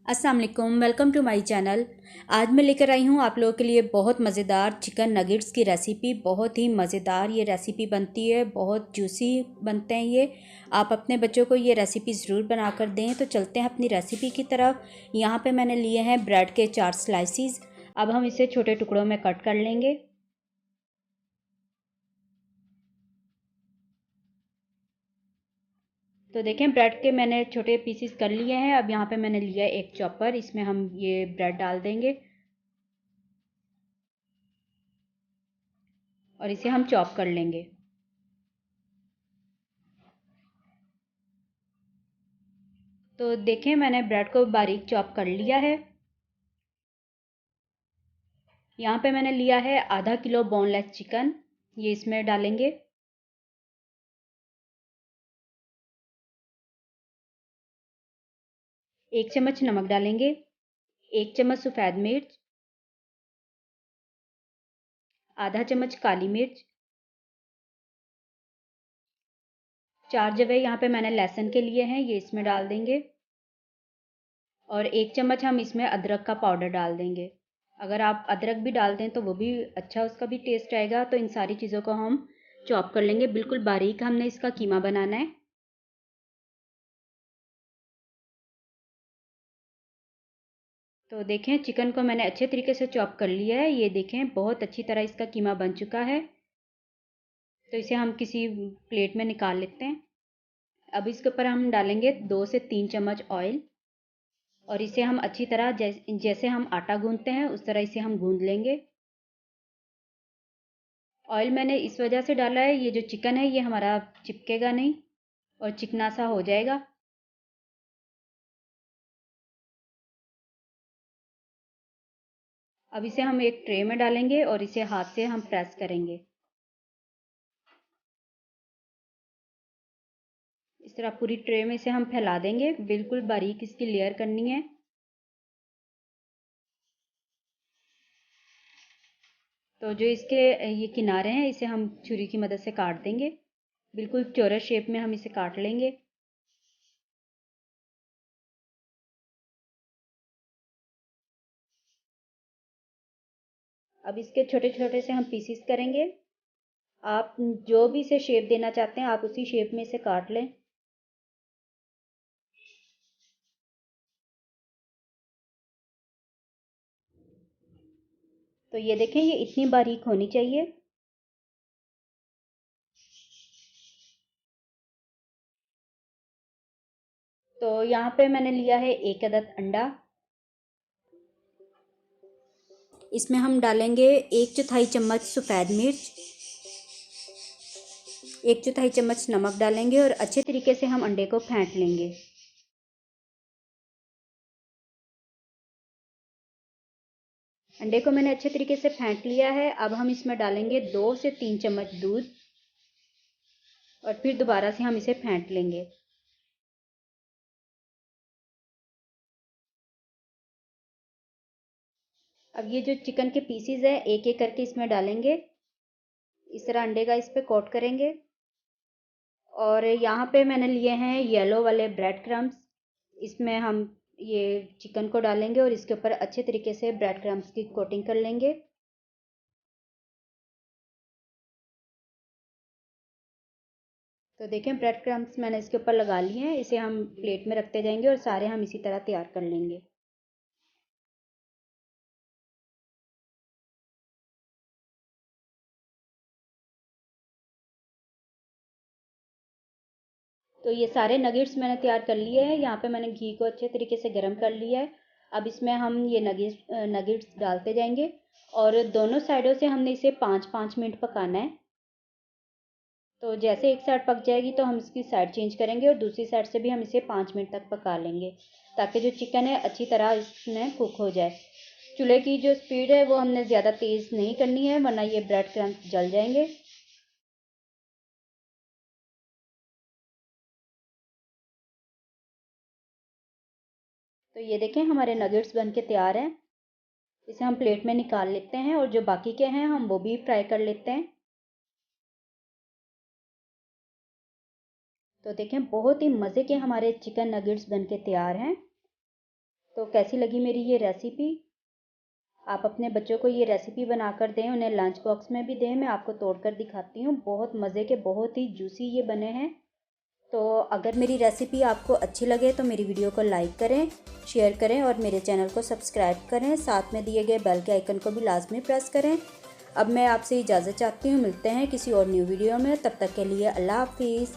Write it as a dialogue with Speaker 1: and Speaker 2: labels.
Speaker 1: अस्सलाम वालेकुम, welcome to my channel. आज मैं लेकर आई हूँ आप लोगों के लिए बहुत मज़ेदार चिकन नगेट्स की रेसिपी। बहुत ही मज़ेदार ये रेसिपी बनती है, बहुत जूसी बनते हैं ये। आप अपने बच्चों को ये रेसिपी ज़रूर बना कर दें। तो चलते हैं अपनी रेसिपी की तरफ। यहाँ पे मैंने लिए हैं ब्रेड के 4 स्लाइसिस। अब हम इसे छोटे टुकड़ों में कट कर लेंगे। तो देखें, ब्रेड के मैंने छोटे पीसेस कर लिए हैं। अब यहाँ पे मैंने लिया है एक चॉपर, इसमें हम ये ब्रेड डाल देंगे और इसे हम चॉप कर लेंगे। तो देखें, मैंने ब्रेड को बारीक चॉप कर लिया है। यहाँ पे मैंने लिया है आधा किलो बोनलेस चिकन, ये इसमें डालेंगे। एक चम्मच नमक डालेंगे, एक चम्मच सफ़ेद मिर्च, आधा चम्मच काली मिर्च, 4 जवे यहाँ पे मैंने लहसुन के लिए हैं, ये इसमें डाल देंगे। और 1 चम्मच हम इसमें अदरक का पाउडर डाल देंगे। अगर आप अदरक भी डाल दें तो वो भी अच्छा, उसका भी टेस्ट आएगा। तो इन सारी चीज़ों को हम चॉप कर लेंगे, बिल्कुल बारीक हमने इसका कीमा बनाना है। तो देखें, चिकन को मैंने अच्छे तरीके से चॉप कर लिया है। ये देखें, बहुत अच्छी तरह इसका कीमा बन चुका है। तो इसे हम किसी प्लेट में निकाल लेते हैं। अब इसके ऊपर हम डालेंगे 2 से 3 चम्मच ऑयल और इसे हम अच्छी तरह जैसे हम आटा गूंथते हैं उस तरह इसे हम गूंथ लेंगे। ऑयल मैंने इस वजह से डाला है, ये जो चिकन है ये हमारा चिपकेगा नहीं और चिकना सा हो जाएगा। अब इसे हम एक ट्रे में डालेंगे और इसे हाथ से हम प्रेस करेंगे। इस तरह पूरी ट्रे में इसे हम फैला देंगे, बिल्कुल बारीक इसकी लेयर करनी है। तो जो इसके ये किनारे हैं इसे हम छुरी की मदद से काट देंगे, बिल्कुल चौरस शेप में हम इसे काट लेंगे। अब इसके छोटे छोटे से हम पीसीस करेंगे। आप जो भी इसे शेप देना चाहते हैं आप उसी शेप में इसे काट लें। तो ये देखें, ये इतनी बारीक होनी चाहिए। तो यहाँ पे मैंने लिया है 1 अदद अंडा। इसमें हम डालेंगे 1/4 चम्मच सफ़ेद मिर्च, 1/4 चम्मच नमक डालेंगे और अच्छे तरीके से हम अंडे को फेंट लेंगे। अंडे को मैंने अच्छे तरीके से फेंट लिया है। अब हम इसमें डालेंगे 2 से 3 चम्मच दूध और फिर दोबारा से हम इसे फेंट लेंगे। अब ये जो चिकन के पीसीज है एक एक करके इसमें डालेंगे। इस तरह अंडे का इस पे कोट करेंगे। और यहाँ पे मैंने लिए हैं येलो वाले ब्रेड क्रम्स, इसमें हम ये चिकन को डालेंगे और इसके ऊपर अच्छे तरीके से ब्रेड क्रम्स की कोटिंग कर लेंगे। तो देखें, ब्रेड क्रम्स मैंने इसके ऊपर लगा लिए हैं। इसे हम प्लेट में रखते जाएंगे और सारे हम इसी तरह तैयार कर लेंगे। तो ये सारे नगेट्स मैंने तैयार कर लिए हैं। यहाँ पे मैंने घी को अच्छे तरीके से गर्म कर लिया है। अब इसमें हम ये नगेट्स डालते जाएंगे और दोनों साइडों से हमने इसे 5-5 मिनट पकाना है। तो जैसे एक साइड पक जाएगी तो हम इसकी साइड चेंज करेंगे और दूसरी साइड से भी हम इसे 5 मिनट तक पका लेंगे, ताकि जो चिकन है अच्छी तरह इसमें कुक हो जाए। चूल्हे की जो स्पीड है वो हमने ज़्यादा तेज़ नहीं करनी है, वरना ये ब्रेड क्रम्स जल जाएंगे। तो ये देखें, हमारे नगेट्स बन के तैयार हैं। इसे हम प्लेट में निकाल लेते हैं और जो बाकी के हैं हम वो भी फ्राई कर लेते हैं। तो देखें, बहुत ही मज़े के हमारे चिकन नगेट्स बन के तैयार हैं। तो तो कैसी लगी मेरी ये रेसिपी? आप अपने बच्चों को ये रेसिपी बनाकर दें, उन्हें लंच बॉक्स में भी दें। मैं आपको तोड़कर दिखाती हूँ, बहुत मज़े के, बहुत ही जूसी ये बने हैं। तो अगर मेरी रेसिपी आपको अच्छी लगे तो मेरी वीडियो को लाइक करें, शेयर करें और मेरे चैनल को सब्सक्राइब करें। साथ में दिए गए बेल के आइकन को भी लाजमी प्रेस करें। अब मैं आपसे इजाज़त चाहती हूँ, मिलते हैं किसी और न्यू वीडियो में। तब तक के लिए अल्लाह हाफिज़।